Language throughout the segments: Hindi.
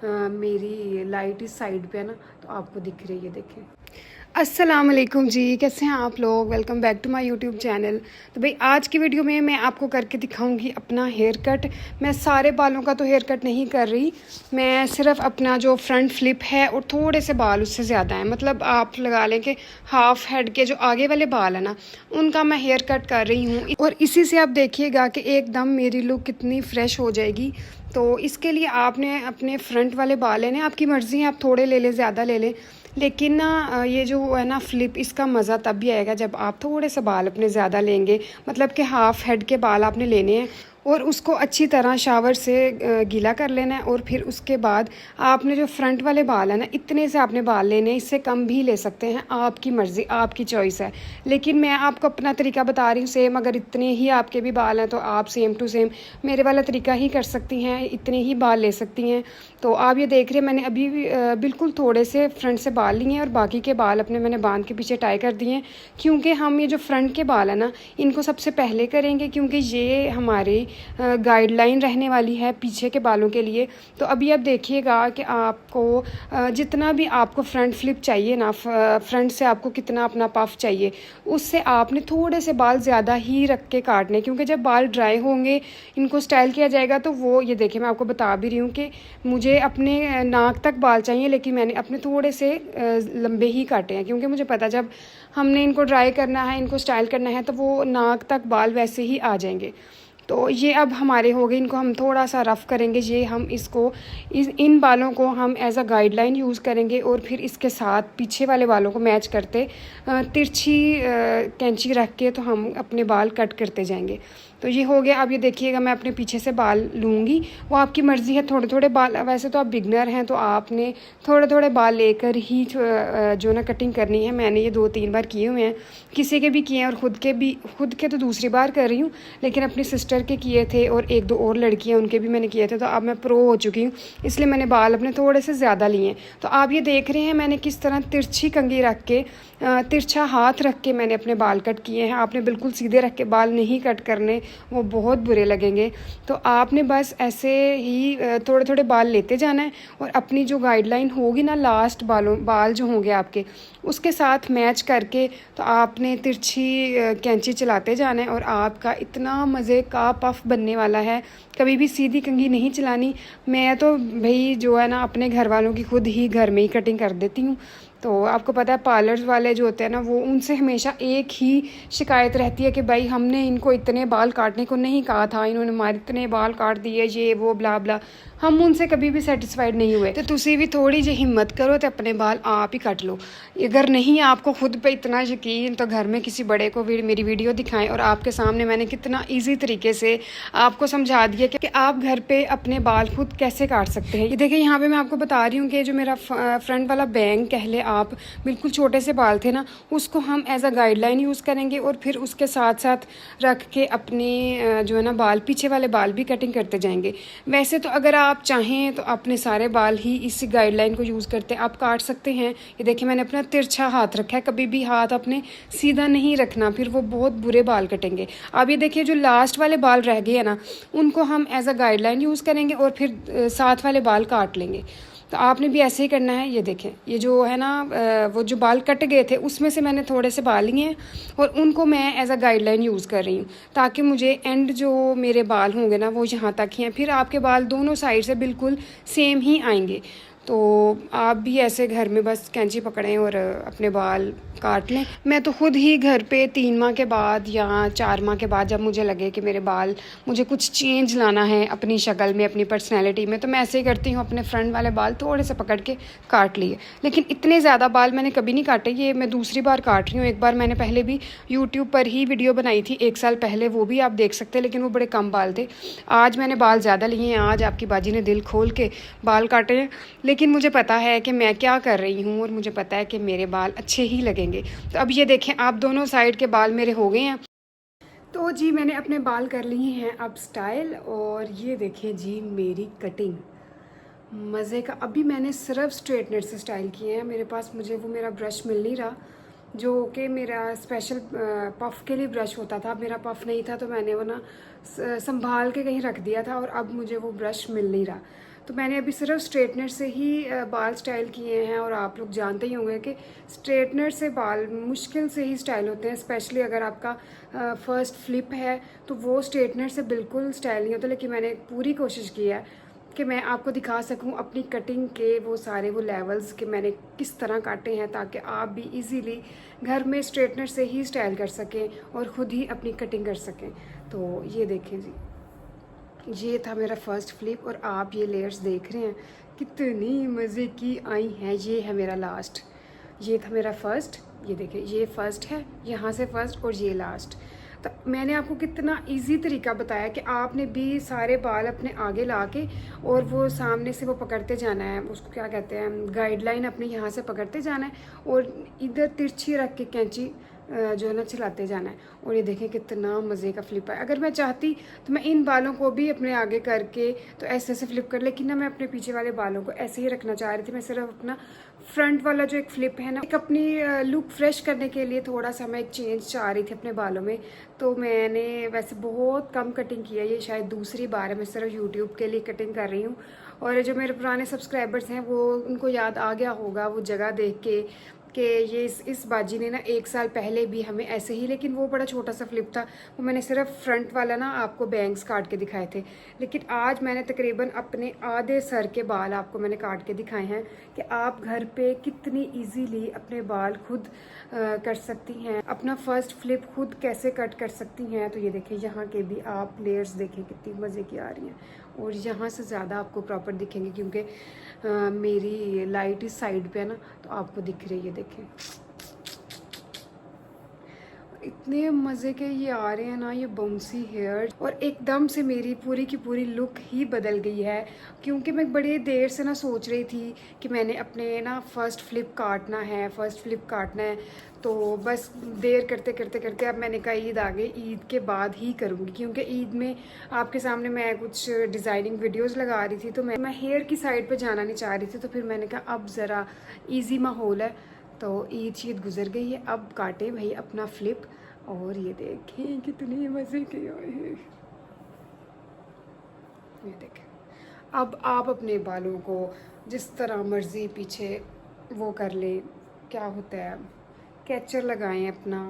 मेरी लाइट इस साइड पे है ना, तो आपको दिख रही है, देखें। अस्सलाम वालेकुम जी, कैसे हैं आप लोग। Welcome back to my YouTube channel. तो भाई आज की वीडियो में मैं आपको करके दिखाऊंगी अपना हेयर कट। मैं सारे बालों का तो हेयर कट नहीं कर रही, मैं सिर्फ अपना जो फ्रंट फ्लिप है और थोड़े से बाल उससे ज़्यादा हैं, मतलब आप लगा लें कि हाफ हेड के जो आगे वाले बाल है ना, उनका मैं हेयर कट कर रही हूँ। और इसी से आप देखिएगा कि एकदम मेरी लुक कितनी फ्रेश हो जाएगी। तो इसके लिए आपने अपने फ्रंट वाले बाल लेने, आपकी मर्ज़ी है, आप थोड़े ले लें, ज़्यादा ले लें। लेकिन ना ये जो है ना फ्लिप, इसका मज़ा तब भी आएगा जब आप थोड़े से बाल अपने ज़्यादा लेंगे, मतलब कि हाफ़ हेड के बाल आपने लेने हैं और उसको अच्छी तरह शावर से गीला कर लेना है। और फिर उसके बाद आपने जो फ्रंट वाले बाल है ना, इतने से आपने बाल लेने हैं, इससे कम भी ले सकते हैं, आपकी मर्ज़ी, आपकी चॉइस है। लेकिन मैं आपको अपना तरीका बता रही हूँ सेम। अगर इतने ही आपके भी बाल हैं तो आप सेम टू सेम मेरे वाला तरीका ही कर सकती हैं, इतने ही बाल ले सकती हैं। तो आप ये देख रहे हैं, मैंने अभी भी बिल्कुल थोड़े से फ्रंट से बाल लिए हैं और बाकी के बाल अपने मैंने बांध के पीछे टाई कर दिए हैं। क्योंकि हम ये जो फ्रंट के बाल है ना, इनको सबसे पहले करेंगे, क्योंकि ये हमारी गाइडलाइन रहने वाली है पीछे के बालों के लिए। तो अभी आप देखिएगा कि आपको जितना भी आपको फ्रंट फ्लिप चाहिए ना, फ्रंट से आपको कितना अपना पफ चाहिए, उससे आपने थोड़े से बाल ज़्यादा ही रख के काटने। क्योंकि जब बाल ड्राई होंगे, इनको स्टाइल किया जाएगा, तो वो ये देखिए, मैं आपको बता भी रही हूँ कि मुझे अपने नाक तक बाल चाहिए, लेकिन मैंने अपने थोड़े से लंबे ही काटे हैं। क्योंकि मुझे पता जब हमने इनको ड्राई करना है, इनको स्टाइल करना है, तो वो नाक तक बाल वैसे ही आ जाएंगे। तो ये अब हमारे हो गए, इनको हम थोड़ा सा रफ़ करेंगे। ये हम इसको इन बालों को हम एज अ गाइडलाइन यूज़ करेंगे और फिर इसके साथ पीछे वाले बालों को मैच करते तिरछी कैंची रख के तो हम अपने बाल कट करते जाएंगे। तो ये हो गया। अब ये देखिएगा, मैं अपने पीछे से बाल लूँगी, वो आपकी मर्ज़ी है। थोड़े थोड़े बाल, वैसे तो आप बिगनर हैं तो आपने थोड़े थोड़े बाल लेकर ही जो ना कटिंग करनी है। मैंने ये 2-3 बार किए हुए हैं, किसी के भी किए हैं और खुद के तो दूसरी बार कर रही हूँ। लेकिन अपनी सिस्टर के किए थे और 1-2 और लड़कियाँ, उनके भी मैंने किए थे। तो अब मैं प्रो हो चुकी हूँ, इसलिए मैंने बाल अपने थोड़े से ज़्यादा लिए हैं। तो आप ये देख रहे हैं मैंने किस तरह तिरछी कंघी रख के, तिरछा हाथ रख के मैंने अपने बाल कट किए हैं। आपने बिल्कुल सीधे रख के बाल नहीं कट करने, वो बहुत बुरे लगेंगे। तो आपने बस ऐसे ही थोड़े थोड़े बाल लेते जाना है और अपनी जो गाइडलाइन होगी ना, लास्ट बाल जो होंगे आपके, उसके साथ मैच करके तो आपने तिरछी कैंची चलाते जाना है और आपका इतना मज़े का पफ बनने वाला है। कभी भी सीधी कंघी नहीं चलानी। मैं तो भाई जो है ना, अपने घर वालों की खुद ही घर में ही कटिंग कर देती हूँ। तो आपको पता है पार्लर्स वाले जो होते हैं ना, वो उनसे हमेशा एक ही शिकायत रहती है कि भाई हमने इनको इतने बाल काटने को नहीं कहा था, इन्होंने हमारे इतने बाल काट दिए, ये वो ब्ला ब्ला। हम उनसे कभी भी सेटिस्फाइड नहीं हुए। तो तुसी भी थोड़ी जी हिम्मत करो तो अपने बाल आप ही काट लो। अगर नहीं आपको खुद पे इतना यकीन, तो घर में किसी बड़े को भी मेरी वीडियो दिखाएं। और आपके सामने मैंने कितना ईजी तरीके से आपको समझा दिया कि आप घर पे अपने बाल खुद कैसे काट सकते हैं। ये देखिए, यहाँ पे मैं आपको बता रही हूँ कि जो मेरा फ्रंट वाला बैंग, कह ले आप, बिल्कुल छोटे से बाल थे ना, उसको हम एज अ गाइडलाइन यूज़ करेंगे और फिर उसके साथ साथ रख के अपने जो है ना बाल, पीछे वाले बाल भी कटिंग करते जाएंगे। वैसे तो अगर आप चाहें तो अपने सारे बाल ही इसी गाइडलाइन को यूज़ करते आप काट सकते हैं। ये देखिए, मैंने अपना तिरछा हाथ रखा है, कभी भी हाथ अपने सीधा नहीं रखना, फिर वो बहुत बुरे बाल कटेंगे। अब ये देखिए, जो लास्ट वाले बाल रह गए हैं ना, उनको हम एज अ गाइडलाइन यूज़ करेंगे और फिर साथ वाले बाल काट लेंगे। तो आपने भी ऐसे ही करना है। ये देखें, ये जो है ना वो जो बाल कट गए थे, उसमें से मैंने थोड़े से बाल लिए हैं और उनको मैं एज अ गाइडलाइन यूज़ कर रही हूँ, ताकि मुझे एंड जो मेरे बाल होंगे ना, वो यहाँ तक ही हैं। फिर आपके बाल दोनों साइड से बिल्कुल सेम ही आएंगे। तो आप भी ऐसे घर में बस कैंची पकड़ें और अपने बाल काट लें। मैं तो खुद ही घर पे 3 माह के बाद या 4 माह के बाद, जब मुझे लगे कि मेरे बाल, मुझे कुछ चेंज लाना है अपनी शक्ल में, अपनी पर्सनैलिटी में, तो मैं ऐसे ही करती हूँ, अपने फ्रंट वाले बाल थोड़े से पकड़ के काट लिए। लेकिन इतने ज़्यादा बाल मैंने कभी नहीं काटे, ये मैं दूसरी बार काट रही हूँ। एक बार मैंने पहले भी यूट्यूब पर ही वीडियो बनाई थी 1 साल पहले, वो भी आप देख सकते हैं, लेकिन वो बड़े कम बाल थे। आज मैंने बाल ज़्यादा लिए हैं, आज आपकी बाजी ने दिल खोल के बाल काटे हैं। लेकिन मुझे पता है कि मैं क्या कर रही हूँ और मुझे पता है कि मेरे बाल अच्छे ही लगेंगे। तो अब ये देखें, आप दोनों साइड के बाल मेरे हो गए हैं। तो जी मैंने अपने बाल कर लिए हैं अब स्टाइल, और ये देखें जी मेरी कटिंग मज़े का। अभी मैंने सिर्फ स्ट्रेटनर से स्टाइल किए हैं। मेरे पास मुझे वो मेरा ब्रश मिल नहीं रहा, जो कि मेरा स्पेशल पफ़ के लिए ब्रश होता था। मेरा पफ़ नहीं था तो मैंने वो ना संभाल के कहीं रख दिया था, और अब मुझे वो ब्रश मिल नहीं रहा। तो मैंने अभी सिर्फ स्ट्रेटनर से ही बाल स्टाइल किए हैं, और आप लोग जानते ही होंगे कि स्ट्रेटनर से बाल मुश्किल से ही स्टाइल होते हैं, स्पेशली अगर आपका फर्स्ट फ्लिप है तो वो स्ट्रेटनर से बिल्कुल स्टाइल नहीं होता। लेकिन मैंने पूरी कोशिश की है कि मैं आपको दिखा सकूं अपनी कटिंग के वो सारे वो लेवल्स कि मैंने किस तरह काटे हैं, ताकि आप भी इजीली घर में स्ट्रेटनर से ही स्टाइल कर सकें और ख़ुद ही अपनी कटिंग कर सकें। तो ये देखें जी, ये था मेरा फर्स्ट फ्लिप, और आप ये लेयर्स देख रहे हैं कितनी मज़े की आई हैं। ये है मेरा लास्ट, ये था मेरा फर्स्ट, ये देखिए ये फर्स्ट है, यहाँ से फर्स्ट और ये लास्ट। तो मैंने आपको कितना इजी तरीका बताया कि आपने भी सारे बाल अपने आगे ला के और वो सामने से वो पकड़ते जाना है, उसको क्या कहते हैं, गाइडलाइन अपने यहाँ से पकड़ते जाना है, और इधर तिरछी रख के कैंची जो है ना चलाते जाना है। और ये देखें कितना मज़े का फ्लिप है। अगर मैं चाहती तो मैं इन बालों को भी अपने आगे करके तो ऐसे ऐसे फ्लिप कर, लेकिन ना मैं अपने पीछे वाले बालों को ऐसे ही रखना चाह रही थी। मैं सिर्फ अपना फ्रंट वाला जो एक फ्लिप है ना, एक अपनी लुक फ्रेश करने के लिए थोड़ा सा मैं एक चेंज चाह रही थी अपने बालों में। तो मैंने वैसे बहुत कम कटिंग की है, ये शायद दूसरी बार है मैं सिर्फ यूट्यूब के लिए कटिंग कर रही हूँ। और जो मेरे पुराने सब्सक्राइबर्स हैं वो उनको याद आ गया होगा वो जगह देख के कि ये इस बाजी ने ना 1 साल पहले भी हमें ऐसे ही, लेकिन वो बड़ा छोटा सा फ्लिप था, वो मैंने सिर्फ फ्रंट वाला ना आपको बैंग्स काट के दिखाए थे। लेकिन आज मैंने तकरीबन अपने आधे सर के बाल आपको मैंने काट के दिखाए हैं कि आप घर पे कितनी इजीली अपने बाल खुद कर सकती हैं, अपना फर्स्ट फ्लिप खुद कैसे कट कर सकती हैं। तो ये देखिए यहाँ के भी आप लेयर्स देखें कितनी मज़े की आ रही हैं, और यहाँ से ज़्यादा आपको प्रॉपर दिखेंगे क्योंकि मेरी लाइट इस साइड पे है ना, तो आपको दिख रही है। देखें इतने मज़े के ये आ रहे हैं ना ये बाउंसी हेयर, और एकदम से मेरी पूरी की पूरी लुक ही बदल गई है। क्योंकि मैं बड़े देर से ना सोच रही थी कि मैंने अपने ना फर्स्ट फ्लिप काटना है, तो बस देर करते करते करते अब मैंने कहा ईद आ गई, ईद के बाद ही करूँगी, क्योंकि ईद में आपके सामने मैं कुछ डिज़ाइनिंग वीडियोस लगा रही थी, तो मैं हेयर की साइड पे जाना नहीं चाह रही थी। तो फिर मैंने कहा अब ज़रा इजी माहौल है, तो ईद गुजर गई है, अब काटे भाई अपना फ्लिप। और ये देखें कितने मज़े के आए हैं, ये देखें। अब आप अपने बालों को जिस तरह मर्ज़ी पीछे वो कर ले, क्या होता है, कैचर लगाएं अपना,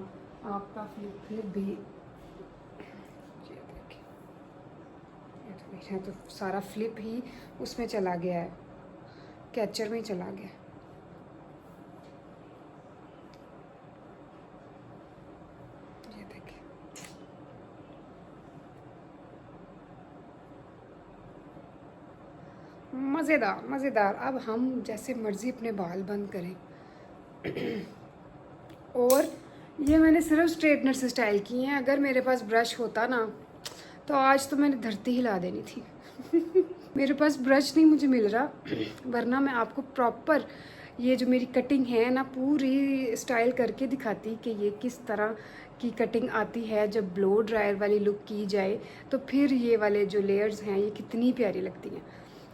आपका फ्लिप भी। ये देखें, ये तो मेरा तो सारा फ्लिप ही उसमें चला गया है, कैचर में ही चला गया। ये देखें मज़ेदार मज़ेदार। अब हम जैसे मर्ज़ी अपने बाल बंद करें। और ये मैंने सिर्फ स्ट्रेटनर से स्टाइल किए हैं, अगर मेरे पास ब्रश होता ना तो आज तो मैंने धरती हिला देनी थी। मेरे पास ब्रश नहीं मुझे मिल रहा, वरना मैं आपको प्रॉपर ये जो मेरी कटिंग है ना पूरी स्टाइल करके दिखाती कि ये किस तरह की कटिंग आती है जब ब्लो ड्रायर वाली लुक की जाए, तो फिर ये वाले जो लेयर्स हैं ये कितनी प्यारी लगती हैं।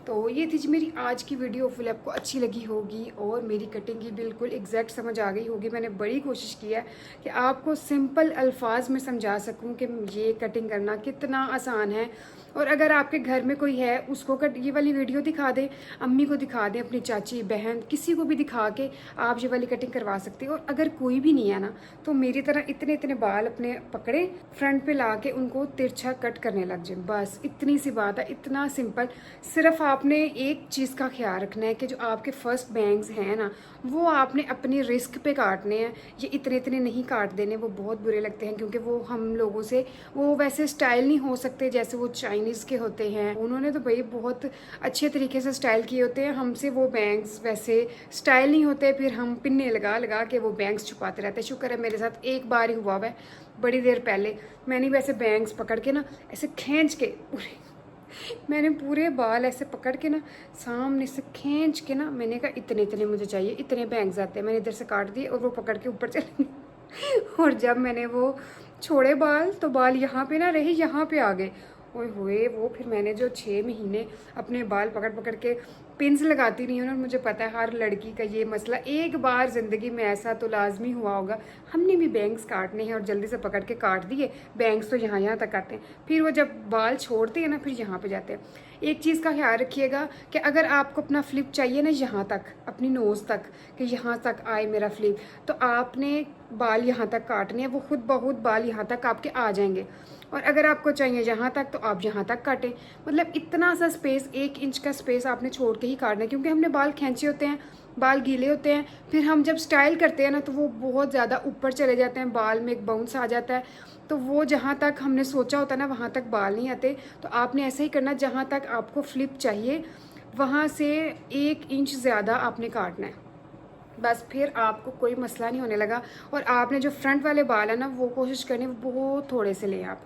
तो ये थी जी मेरी आज की वीडियो, होपफुली आपको अच्छी लगी होगी और मेरी कटिंग की बिल्कुल एग्जैक्ट समझ आ गई होगी। मैंने बड़ी कोशिश की है कि आपको सिंपल अल्फाज में समझा सकूं कि ये कटिंग करना कितना आसान है। और अगर आपके घर में कोई है उसको ये वाली वीडियो दिखा दें, अम्मी को दिखा दें, अपनी चाची बहन किसी को भी दिखा के आप ये वाली कटिंग करवा सकते हैं। और अगर कोई भी नहीं है ना तो मेरी तरह इतने इतने बाल अपने पकड़े फ्रंट पे ला के उनको तिरछा कट करने लग जाए, बस इतनी सी बात है, इतना सिंपल। सिर्फ आपने एक चीज़ का ख्याल रखना है कि जो आपके फर्स्ट बैंग्स हैं ना वो आपने अपनी रिस्क पे काटने हैं, ये इतने इतने नहीं काट देने, वो बहुत बुरे लगते हैं क्योंकि वो हम लोगों से वो वैसे स्टाइल नहीं हो सकते जैसे वो चाइनीज़ के होते हैं। उन्होंने तो भाई बहुत अच्छे तरीके से स्टाइल किए होते हैं, हमसे वो बैंग्स वैसे स्टाइल नहीं होते, फिर हम पिन्ने लगा लगा के वो बैंग्स छुपाते रहते हैं। शुक्र है मेरे साथ एक बार ही हुआ है, बड़ी देर पहले मैंने वैसे बैंग्स पकड़ के ना ऐसे खींच के मैंने पूरे बाल ऐसे पकड़ के ना सामने से खींच के ना मैंने कहा इतने इतने मुझे चाहिए, इतने बैंग्स आते हैं, मैंने इधर से काट दिए और वो पकड़ के ऊपर चले गए। और जब मैंने वो छोड़े बाल तो बाल यहाँ पे ना रहे, यहाँ पे आ गए ओए होए, वो फिर मैंने जो 6 महीने अपने बाल पकड़ पकड़ के पिन्स लगाती रही हूँ ना, मुझे पता है हर लड़की का ये मसला एक बार ज़िंदगी में ऐसा तो लाजमी हुआ होगा। हमने भी बैंग्स काटने हैं और जल्दी से पकड़ के काट दिए। बैंग्स तो यहाँ तक आते हैं, फिर वो जब बाल छोड़ते हैं ना फिर यहाँ पे जाते हैं। एक चीज़ का ख्याल रखिएगा कि अगर आपको अपना फ्लिप चाहिए ना यहाँ तक, अपनी नोज़ तक, कि यहाँ तक आए मेरा फ्लिप, तो आपने बाल यहाँ तक काटने हैं, वो खुद ब खुद बाल यहाँ तक आपके आ जाएंगे। और अगर आपको चाहिए यहाँ तक तो आप यहाँ तक काटें। मतलब इतना सा स्पेस, 1 इंच का स्पेस आपने छोड़ के ही काटना है, क्योंकि हमने बाल खींचे होते हैं, बाल गीले होते हैं, फिर हम जब स्टाइल करते हैं ना तो वो बहुत ज़्यादा ऊपर चले जाते हैं, बाल में एक बाउंस आ जाता है, तो वो जहाँ तक हमने सोचा होता है ना वहाँ तक बाल नहीं आते। तो आपने ऐसे ही करना, जहाँ तक आपको फ्लिप चाहिए वहाँ से 1 इंच ज़्यादा आपने काटना है, बस फिर आपको कोई मसला नहीं होने लगा। और आपने जो फ्रंट वाले बाल है ना वो कोशिश करनी वो बहुत थोड़े से लें आप।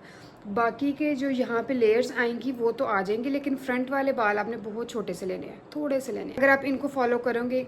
बाकी के जो यहाँ पे लेयर्स आएंगी वो तो आ जाएंगे, लेकिन फ्रंट वाले बाल आपने बहुत छोटे से लेने हैं, थोड़े से लेने हैं। अगर आप इनको फॉलो करोगे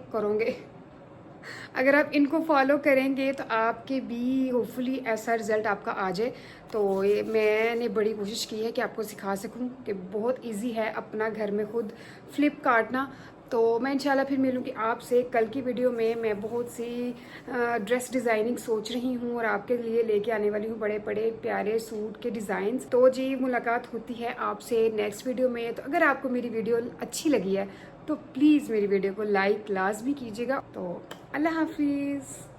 अगर आप इनको फॉलो करेंगे तो आपके भी होपफुली ऐसा रिज़ल्ट आपका आ जाए। तो ये मैंने बड़ी कोशिश की है कि आपको सिखा सकूं कि बहुत इजी है अपना घर में खुद फ्लिप काटना। तो मैं इंशाल्लाह फिर मिलूँगी आपसे कल की वीडियो में। मैं बहुत सी ड्रेस डिज़ाइनिंग सोच रही हूँ और आपके लिए लेके आने वाली हूँ बड़े बड़े प्यारे सूट के डिज़ाइंस। तो जी मुलाकात होती है आपसे नेक्स्ट वीडियो में। तो अगर आपको मेरी वीडियो अच्छी लगी है तो प्लीज़ मेरी वीडियो को लाइक लाजमी कीजिएगा। तो अल्लाह हाफिज़।